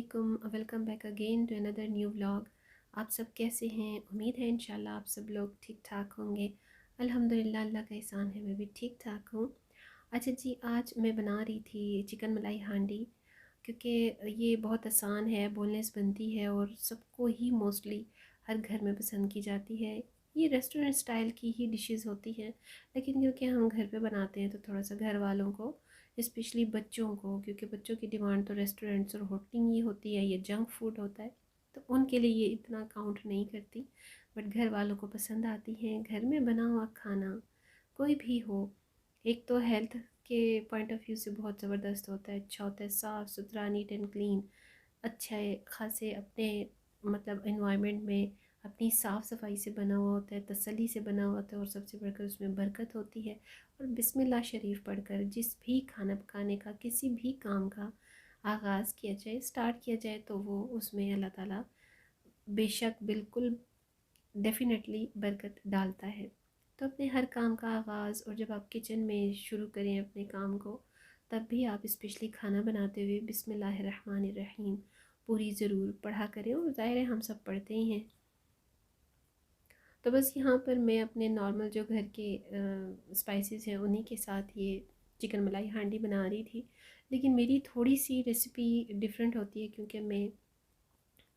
वालेकुम, welcome back again to another new vlog. आप सब कैसे हैं? उम्मीद है इंशाल्लाह आप सब लोग ठीक ठाक होंगे। अल्हम्दुलिल्लाह, अल्लाह का एहसान है, मैं भी ठीक ठाक हूँ। अच्छा जी, आज मैं बना रही थी चिकन मलाई हांडी, क्योंकि ये बहुत आसान है, बोलने से बनती है और सबको ही मोस्टली हर घर में पसंद की जाती है। ये रेस्टोरेंट स्टाइल की ही डिशेस होती हैं, लेकिन क्योंकि हम घर पे बनाते हैं तो थोड़ा सा घर वालों को, स्पेशली बच्चों को, क्योंकि बच्चों की डिमांड तो रेस्टोरेंट्स और होटलिंग ही होती है, ये जंक फूड होता है, तो उनके लिए ये इतना काउंट नहीं करती। बट घर वालों को पसंद आती हैं। घर में बना हुआ खाना कोई भी हो, एक तो हेल्थ के पॉइंट ऑफ व्यू से बहुत ज़बरदस्त होता है, अच्छा होता है, साफ़ सुथरा, नीट एंड क्लीन, अच्छे खासे अपने मतलब इन्वायरमेंट में अपनी साफ़ सफाई से बना हुआ होता है, तसल्ली से बना हुआ होता है, और सबसे बढ़कर उसमें बरकत होती है। और बिस्मिल्लाह शरीफ पढ़कर जिस भी खाना पकाने का, किसी भी काम का आगाज़ किया जाए, स्टार्ट किया जाए, तो वो उसमें अल्लाह ताला बेशक बिल्कुल डेफ़िनेटली बरकत डालता है। तो अपने हर काम का आगाज़, और जब आप किचन में शुरू करें अपने काम को, तब भी आप स्पेशली खाना बनाते हुए बिस्मिल्लाहिर्रहमानिर्रहीम पूरी ज़रूर पढ़ा करें, और ज़ाहिर है हम सब पढ़ते ही हैं। तो बस यहाँ पर मैं अपने नॉर्मल जो घर के स्पाइसेस हैं उन्हीं के साथ ये चिकन मलाई हांडी बना रही थी। लेकिन मेरी थोड़ी सी रेसिपी डिफरेंट होती है, क्योंकि मैं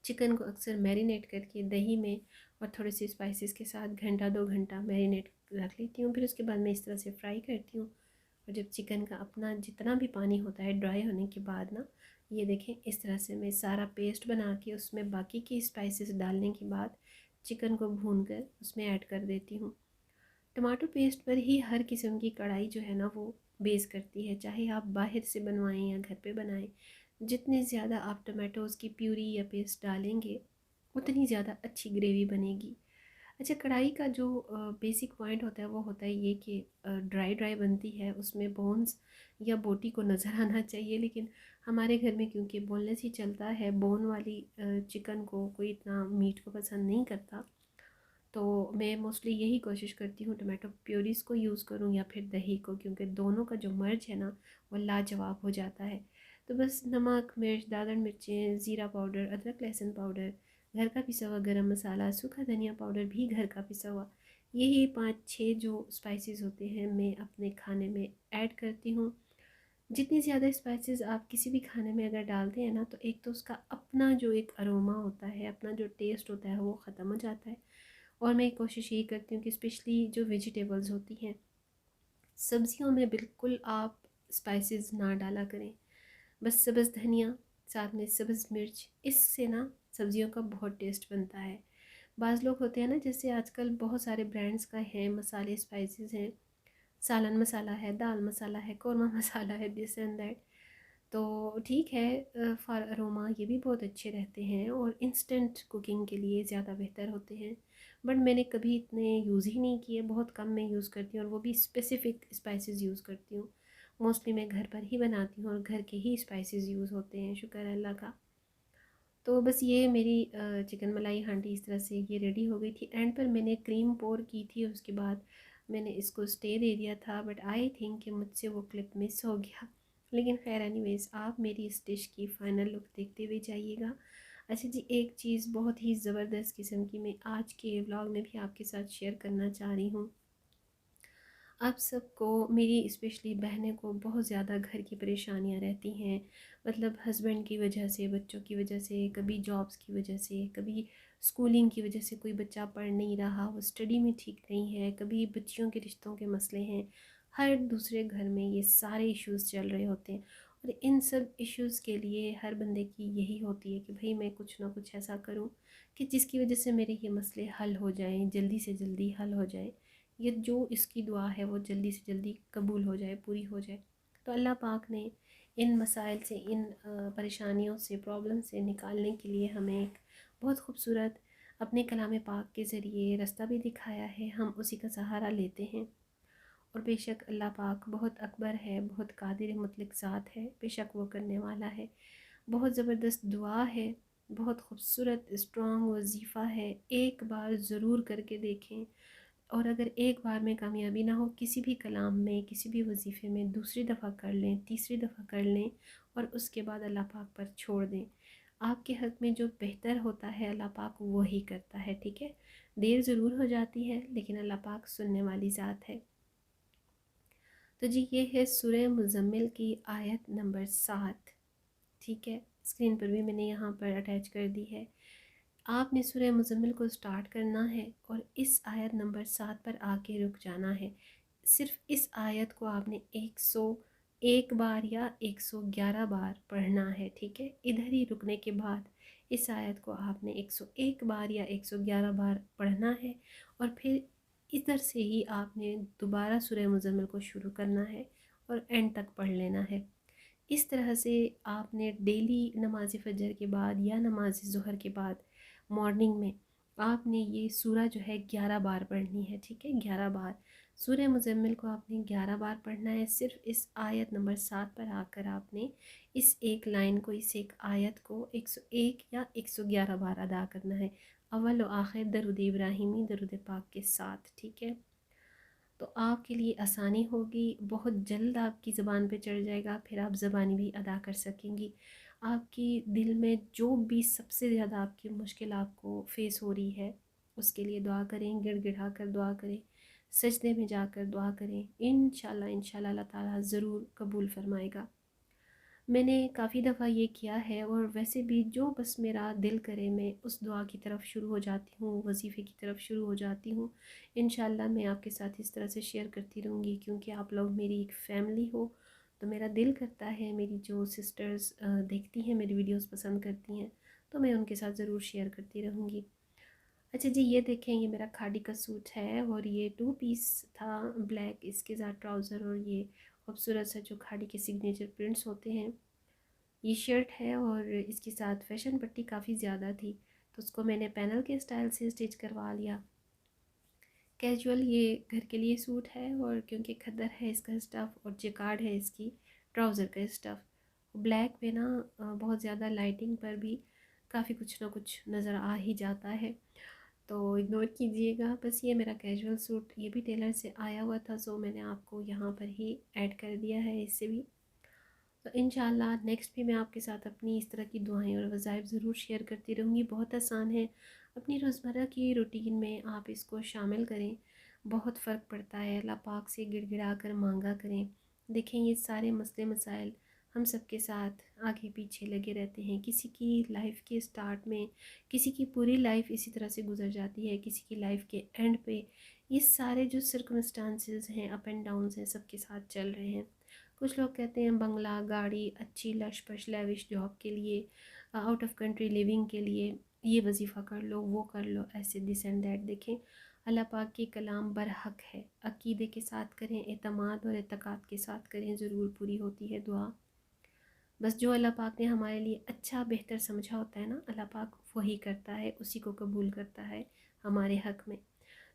चिकन को अक्सर मैरिनेट करके दही में और थोड़े से स्पाइसेस के साथ घंटा 2 घंटा मैरिनेट रख लेती हूँ। फिर उसके बाद मैं इस तरह से फ्राई करती हूँ, और जब चिकन का अपना जितना भी पानी होता है ड्राई होने के बाद ना, ये देखें, इस तरह से मैं सारा पेस्ट बना के उसमें बाकी की स्पाइसेस डालने के बाद चिकन को भून कर उसमें ऐड कर देती हूँ। टमाटो पेस्ट पर ही हर किस्म की कढ़ाई जो है ना वो बेस करती है, चाहे आप बाहर से बनवाएं या घर पे बनाएं। जितने ज़्यादा आप टमाटोज़ की प्यूरी या पेस्ट डालेंगे, उतनी ज़्यादा अच्छी ग्रेवी बनेगी। अच्छा, कढ़ाई का जो बेसिक पॉइंट होता है वो होता है ये कि ड्राई ड्राई बनती है, उसमें बोन्स या बोटी को नज़र आना चाहिए। लेकिन हमारे घर में क्योंकि बोनलेस ही चलता है, बोन वाली चिकन को कोई इतना मीट को पसंद नहीं करता, तो मैं मोस्टली यही कोशिश करती हूँ टमाटो प्योरीज़ को यूज़ करूँ या फिर दही को, क्योंकि दोनों का जो मर्ज है ना वो लाजवाब हो जाता है। तो बस नमक, मिर्च, दादड़ मिर्चें, ज़ीरा पाउडर, अदरक लहसुन पाउडर, घर का पिसा हुआ गरम मसाला, सूखा धनिया पाउडर भी घर का पिसा हुआ, यही 5-6 जो स्पाइसेस होते हैं मैं अपने खाने में ऐड करती हूँ। जितनी ज़्यादा स्पाइसेस आप किसी भी खाने में अगर डालते हैं ना, तो एक तो उसका अपना जो एक अरोमा होता है, अपना जो टेस्ट होता है वो ख़त्म हो जाता है। और मैं कोशिश यही करती हूँ कि स्पेशली जो वेजिटेबल्स होती हैं, सब्जियों में बिल्कुल आप स्पाइसेस ना डाला करें। बस सब्ज़ धनिया, साथ में सब्ज़ मिर्च, इससे ना सब्जियों का बहुत टेस्ट बनता है। बाज़ लोग होते हैं ना, जैसे आजकल बहुत सारे ब्रांड्स का है मसाले, स्पाइसेस हैं, सालन मसाला है, दाल मसाला है, कौरमा मसाला है, दिस एंड दैट। तो ठीक है, फॉर अरोमा ये भी बहुत अच्छे रहते हैं और इंस्टेंट कुकिंग के लिए ज़्यादा बेहतर होते हैं। बट मैंने कभी इतने यूज़ ही नहीं किए, बहुत कम मैं यूज़ करती हूँ, और वो भी स्पेसिफ़िक स्पाइसेस यूज़ करती हूँ। मोस्टली मैं घर पर ही बनाती हूँ और घर के ही स्पाइसेस यूज़ होते हैं, शुक्र है अल्लाह का। तो बस ये मेरी चिकन मलाई हांडी इस तरह से ये रेडी हो गई थी। एंड पर मैंने क्रीम पोर की थी, उसके बाद मैंने इसको स्टे दे दिया था, बट आई थिंक कि मुझसे वो क्लिप मिस हो गया। लेकिन खैर एनीवेज़, आप मेरी इस डिश की फ़ाइनल लुक देखते हुए जाइएगा। अच्छा जी, एक चीज़ बहुत ही ज़बरदस्त किस्म की मैं आज के व्लॉग में भी आपके साथ शेयर करना चाह रही हूँ। आप सबको, मेरी स्पेशली बहनें को बहुत ज़्यादा घर की परेशानियां रहती हैं, मतलब हस्बैंड की वजह से, बच्चों की वजह से, कभी जॉब्स की वजह से, कभी स्कूलिंग की वजह से, कोई बच्चा पढ़ नहीं रहा, वो स्टडी में ठीक नहीं है, कभी बच्चियों के रिश्तों के मसले हैं। हर दूसरे घर में ये सारे इश्यूज़ चल रहे होते हैं, और इन सब इश्यूज़ के लिए हर बंदे की यही होती है कि भाई मैं कुछ ना कुछ ऐसा करूं कि जिसकी वजह से मेरे ये मसले हल हो जाएं, जल्दी से जल्दी हल हो जाएं, ये जो इसकी दुआ है वो जल्दी से जल्दी कबूल हो जाए, पूरी हो जाए। तो अल्लाह पाक ने इन मसाइल से, इन परेशानियों से, प्रॉब्लम से निकालने के लिए हमें एक बहुत खूबसूरत अपने कलाम पाक के ज़रिए रास्ता भी दिखाया है, हम उसी का सहारा लेते हैं। और बेशक अल्लाह पाक बहुत अकबर है, बहुत कादिर मुतलक ज़ात है, बेशक वो करने वाला है। बहुत ज़बरदस्त दुआ है, बहुत खूबसूरत स्ट्रॉन्ग वजीफ़ा है, एक बार ज़रूर करके देखें। और अगर एक बार में कामयाबी ना हो किसी भी कलाम में, किसी भी वजीफ़े में, दूसरी दफ़ा कर लें, तीसरी दफ़ा कर लें, और उसके बाद अल्लाह पाक पर छोड़ दें। आपके हक़ में जो बेहतर होता है अल्लाह पाक वो ही करता है, ठीक है। देर ज़रूर हो जाती है लेकिन अल्लाह पाक सुनने वाली ज़ात है। तो जी ये है सूरह मुज़म्मिल की आयत नंबर 7, ठीक है। स्क्रीन पर भी मैंने यहाँ पर अटैच कर दी है। आपने सूरह मुज़म्मिल को स्टार्ट करना है और इस आयत नंबर 7 पर आके रुक जाना है। सिर्फ़ इस आयत को आपने 101 बार या 111 बार पढ़ना है, ठीक है। इधर ही रुकने के बाद इस आयत को आपने 101 बार या 111 बार पढ़ना है और फिर इधर से ही आपने दोबारा सूरह मुज़म्मिल को शुरू करना है और एंड तक पढ़ लेना है। इस तरह से आपने डेली नमाज फ़जर के बाद या नमाज ज़ुहर के बाद मॉर्निंग में आपने ये सूरा जो है 11 बार पढ़नी है, ठीक है। 11 बार सूरह मुज़म्मिल को आपने 11 बार पढ़ना है। सिर्फ इस आयत नंबर 7 पर आकर आपने इस एक लाइन को, इस एक आयत को 101 या 111 बार अदा करना है, अव्वल व आखिर दरूद इब्राहिमी दरूद पाक के साथ, ठीक है। तो आपके लिए आसानी होगी, बहुत जल्द आपकी ज़बान पे चढ़ जाएगा, फिर आप ज़बानी भी अदा कर सकेंगी। आपकी दिल में जो भी सबसे ज़्यादा आपकी मुश्किल आपको फ़ेस हो रही है उसके लिए दुआ करें, गिड़गिड़ा कर दुआ करें, सजदे में जाकर दुआ करें। इंशाल्लाह इंशाल्लाह अल्लाह ताला ज़रूर कबूल फ़रमाएगा। मैंने काफ़ी दफ़ा ये किया है और वैसे भी जो बस मेरा दिल करे मैं उस दुआ की तरफ शुरू हो जाती हूँ, वजीफ़े की तरफ शुरू हो जाती हूँ। इंशाल्लाह मैं आपके साथ इस तरह से शेयर करती रहूँगी क्योंकि आप लोग मेरी एक फ़ैमिली हो। तो मेरा दिल करता है, मेरी जो सिस्टर्स देखती हैं मेरी वीडियोस पसंद करती हैं, तो मैं उनके साथ ज़रूर शेयर करती रहूँगी। अच्छा जी, ये देखें, ये मेरा खादी का सूट है और ये 2 पीस था, ब्लैक, इसके साथ ट्राउज़र और ये खूबसूरत सा जो खादी के सिग्नेचर प्रिंट्स होते हैं, ये शर्ट है। और इसके साथ फैशन पट्टी काफ़ी ज़्यादा थी तो उसको मैंने पैनल के स्टाइल से स्टिच करवा लिया। कैजुअल ये घर के लिए सूट है और क्योंकि खद्दर है इसका स्टफ़ और जिकार्ड है इसकी ट्राउज़र का स्टफ़, ब्लैक पे ना बहुत ज़्यादा लाइटिंग पर भी काफ़ी कुछ ना कुछ नज़र आ ही जाता है, तो इग्नोर कीजिएगा। बस ये मेरा कैजुअल सूट, ये भी टेलर से आया हुआ था, सो मैंने आपको यहाँ पर ही ऐड कर दिया है इससे भी। तो इंशाल्लाह नेक्स्ट भी मैं आपके साथ अपनी इस तरह की दुआएं और वज़ाइफ ज़रूर शेयर करती रहूँगी। बहुत आसान है, अपनी रोज़मर्रा की रूटीन में आप इसको शामिल करें, बहुत फ़र्क पड़ता है। अल्लाह पाक से गिड़गिड़ा कर मांगा करें। देखें, ये सारे मसले मसाइल हम सब के साथ आगे पीछे लगे रहते हैं। किसी की लाइफ के स्टार्ट में, किसी की पूरी लाइफ इसी तरह से गुजर जाती है, किसी की लाइफ के एंड पे ये सारे जो सर्कमस्टांसेस हैं, अप एंड डाउन्स हैं, सबके साथ चल रहे हैं। कुछ लोग कहते हैं बंगला गाड़ी, अच्छी लश पश लेविश जॉब के लिए, आउट ऑफ कंट्री लिविंग के लिए ये वजीफ़ा कर लो, वो कर लो, ऐसे दिस एंड दैट। देखें, अल्लाह पाक की कलाम बरहक है, अकीदे के साथ करें, एतमाद और एतकाद के साथ करें, ज़रूर पूरी होती है दुआ। बस जो अल्लाह पाक ने हमारे लिए अच्छा बेहतर समझा होता है ना, अल्लाह पाक वही करता है, उसी को कबूल करता है हमारे हक़ में।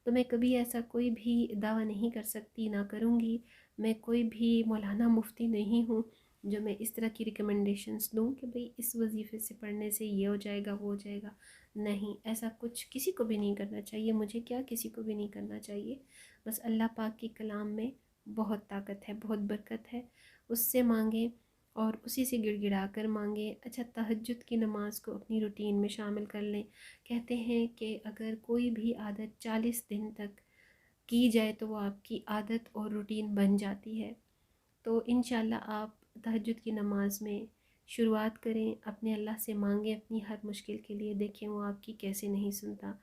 तो मैं कभी ऐसा कोई भी दावा नहीं कर सकती, ना करूँगी। मैं कोई भी मौलाना मुफ्ती नहीं हूँ जो मैं इस तरह की रिकमेंडेशंस दूँ कि भाई इस वजीफ़े से पढ़ने से ये हो जाएगा, वो हो जाएगा। नहीं, ऐसा कुछ किसी को भी नहीं करना चाहिए, मुझे क्या, किसी को भी नहीं करना चाहिए। बस अल्लाह पाक की कलाम में बहुत ताकत है, बहुत बरकत है, उससे मांगें और उसी से गिड़गिड़ा कर मांगें। अच्छा, तहज्जुद की नमाज़ को अपनी रूटीन में शामिल कर लें। कहते हैं कि अगर कोई भी आदत 40 दिन तक की जाए तो वो आपकी आदत और रूटीन बन जाती है। तो इंशाल्लाह आप तहज्जुद की नमाज़ में शुरुआत करें, अपने अल्लाह से मांगें अपनी हर मुश्किल के लिए, देखें वो आपकी कैसे नहीं सुनता।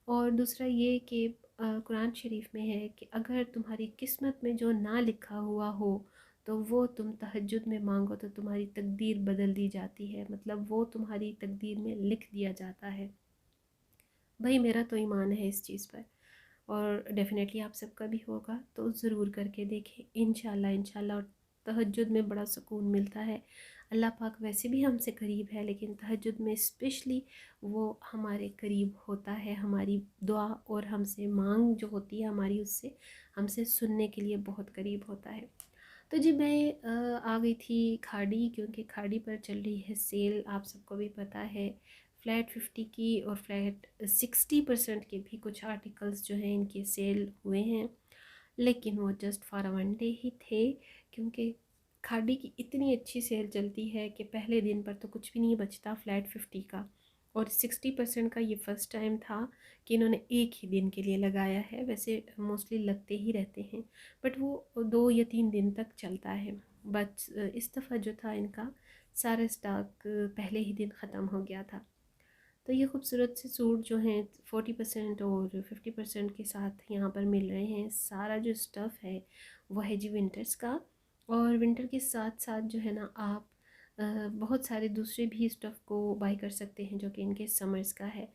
और दूसरा ये कि कुरान शरीफ में है कि अगर तुम्हारी किस्मत में जो ना लिखा हुआ हो तो वो तुम तहज्जुद में मांगो तो तुम्हारी तकदीर बदल दी जाती है, मतलब वो तुम्हारी तकदीर में लिख दिया जाता है। भाई मेरा तो ईमान है इस चीज़ पर और डेफ़िनेटली आप सबका भी होगा, तो ज़रूर करके देखें इंशाल्लाह इंशाल्लाह। और तहज्जुद में बड़ा सुकून मिलता है। अल्लाह पाक वैसे भी हमसे करीब है लेकिन तहज्जुद में स्पेशली वो हमारे करीब होता है, हमारी दुआ और हमसे मांग जो होती है हमारी, उससे हमसे सुनने के लिए बहुत करीब होता है। तो जी मैं आ गई थी खाड़ी, क्योंकि खाड़ी पर चल रही है सेल, आप सबको भी पता है। फ्लैट 50 की और फ्लैट 60% के भी कुछ आर्टिकल्स जो हैं इनके सेल हुए हैं, लेकिन वो जस्ट फॉर वन डे ही थे, क्योंकि खाड़ी की इतनी अच्छी सेल चलती है कि पहले दिन पर तो कुछ भी नहीं बचता, फ्लैट 50 का। और 60% का ये फ़र्स्ट टाइम था कि इन्होंने एक ही दिन के लिए लगाया है। वैसे मोस्टली लगते ही रहते हैं, बट वो 2 या 3 दिन तक चलता है। बट इस दफ़ा जो था इनका सारा स्टॉक पहले ही दिन ख़त्म हो गया था। तो ये खूबसूरत से सूट जो हैं 40% और 50% के साथ यहाँ पर मिल रहे हैं। सारा जो स्टफ़ है वो है जी विंटर्स का। और विंटर के साथ साथ जो है ना आप बहुत सारे दूसरे भी स्टफ़ को बाई कर सकते हैं जो कि इनके समर्स का है।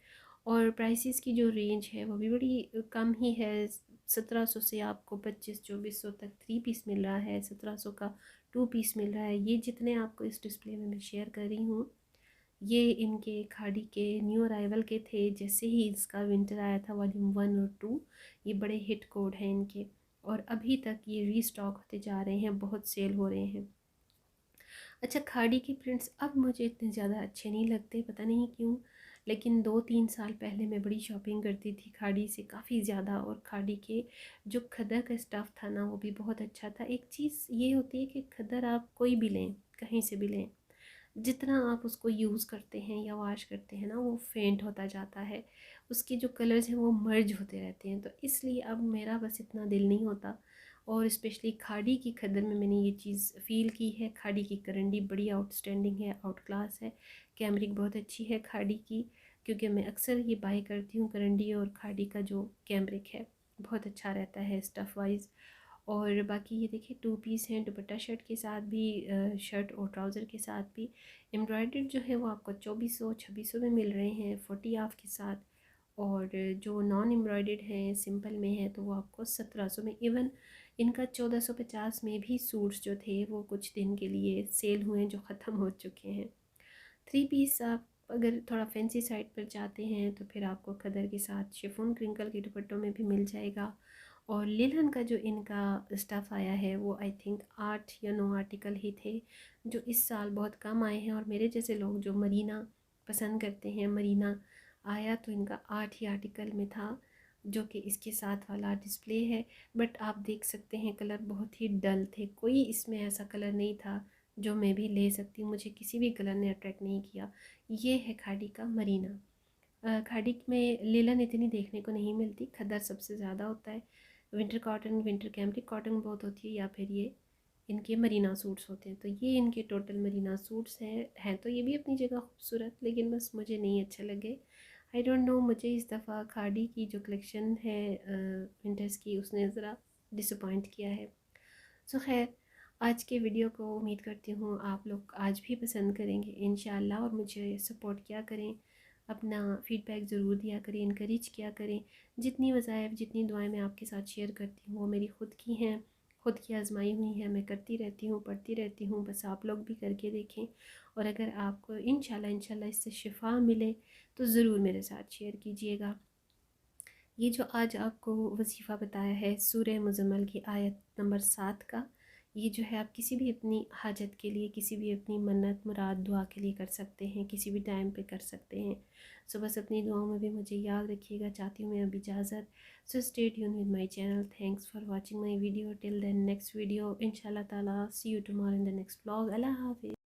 और प्राइसेस की जो रेंज है वो भी बड़ी कम ही है। 1700 से आपको 2500-2400 तक 3 पीस मिल रहा है, 1700 का 2 पीस मिल रहा है। ये जितने आपको इस डिस्प्ले में मैं शेयर कर रही हूँ ये इनके खाड़ी के न्यू अराइवल के थे। जैसे ही इसका विंटर आया था वॉल्यूम 1 और 2, ये बड़े हिट कोड हैं इनके, और अभी तक ये रीस्टॉक होते जा रहे हैं, बहुत सेल हो रहे हैं। अच्छा, खाड़ी के प्रिंट्स अब मुझे इतने ज़्यादा अच्छे नहीं लगते, पता नहीं क्यों। लेकिन 2-3 साल पहले मैं बड़ी शॉपिंग करती थी खाड़ी से काफ़ी ज़्यादा, और खाड़ी के जो खद्दर का स्टफ़ था ना वो भी बहुत अच्छा था। एक चीज़ ये होती है कि खद्दर आप कोई भी लें, कहीं से भी लें, जितना आप उसको यूज़ करते हैं या वॉश करते हैं ना वो फेंट होता जाता है, उसके जो कलर्स हैं वो मर्ज होते रहते हैं। तो इसलिए अब मेरा बस इतना दिल नहीं होता। और स्पेशली खाड़ी की खद्दर में मैंने ये चीज़ फ़ील की है। खाड़ी की करंडी बड़ी आउटस्टैंडिंग है, आउट क्लास है। कैमरिक बहुत अच्छी है खाड़ी की, क्योंकि मैं अक्सर ये बाय करती हूँ करंडी, और खाड़ी का जो कैमरिक है बहुत अच्छा रहता है स्टफ़ वाइज। और बाकी ये देखिए 2 पीस हैं, दुपट्टा शर्ट के साथ भी, शर्ट और ट्राउज़र के साथ भी। एम्ब्रॉयडर्ड जो है वो आपको 2400-2600 में मिल रहे हैं 40 ऑफ के साथ। और जो नॉन एम्ब्रॉयडर्ड हैं सिंपल में है तो वो आपको 1700 में। इवन इनका 1450 में भी सूट्स जो थे वो कुछ दिन के लिए सेल हुए हैं जो ख़त्म हो चुके हैं। 3 पीस आप अगर थोड़ा फैंसी साइड पर जाते हैं तो फिर आपको खदर के साथ शिफॉन क्रिंकल के दुपट्टों में भी मिल जाएगा। और लिलन का जो इनका स्टफ़ आया है वो आई थिंक 8 या 9 आर्टिकल ही थे, जो इस साल बहुत कम आए हैं। और मेरे जैसे लोग जो मरीना पसंद करते हैं, मरीना आया तो इनका 8 ही आर्टिकल में था, जो कि इसके साथ वाला डिस्प्ले है। बट आप देख सकते हैं कलर बहुत ही डल थे, कोई इसमें ऐसा कलर नहीं था जो मैं भी ले सकती हूँ। मुझे किसी भी कलर ने अट्रैक्ट नहीं किया। ये है खाड़ी का मरीना। खाड़ी में लेलन इतनी देखने को नहीं मिलती, खद्दर सबसे ज़्यादा होता है। Winter cotton, winter cambric cotton बहुत होती है, या फिर ये इनके मरीना सूट्स होते हैं। तो ये इनके टोटल मरीना सूट्स हैं तो ये भी अपनी जगह खूबसूरत, लेकिन बस मुझे नहीं अच्छे लगे। आई डोंट नो, मुझे इस दफ़ा खाड़ी की जो कलेक्शन है विंटर्स की उसने ज़रा डिसअपॉइंट किया है। सो खैर, आज के वीडियो को उम्मीद करती हूँ आप लोग आज भी पसंद करेंगे इंशाल्लाह, और मुझे सपोर्ट किया करें, अपना फ़ीडबैक ज़रूर दिया करें, इनकरेज किया करें। जितनी वज़ाइफ, जितनी दुआएं मैं आपके साथ शेयर करती हूँ वो मेरी ख़ुद की हैं, ख़ुद की आजमाई हुई हैं। मैं करती रहती हूँ, पढ़ती रहती हूँ, बस आप लोग भी करके देखें। और अगर आपको इंशाल्लाह इससे शिफा मिले तो ज़रूर मेरे साथ शेयर कीजिएगा। ये जो आज आपको वजीफ़ा बताया है सूरह मुज़म्मल की आयत नंबर 7 का, ये जो है आप किसी भी अपनी हाजत के लिए, किसी भी अपनी मन्नत मुराद दुआ के लिए कर सकते हैं, किसी भी टाइम पे कर सकते हैं। सो बस अपनी दुआओं में भी मुझे याद रखिएगा। चाहती हूँ मैं अब इजाज़त। So stay tuned with my channel. Thanks for watching my video. Till then next video इंशाल्लाह ताला, see you tomorrow in the next vlog. अल्लाह हाफ़िज़।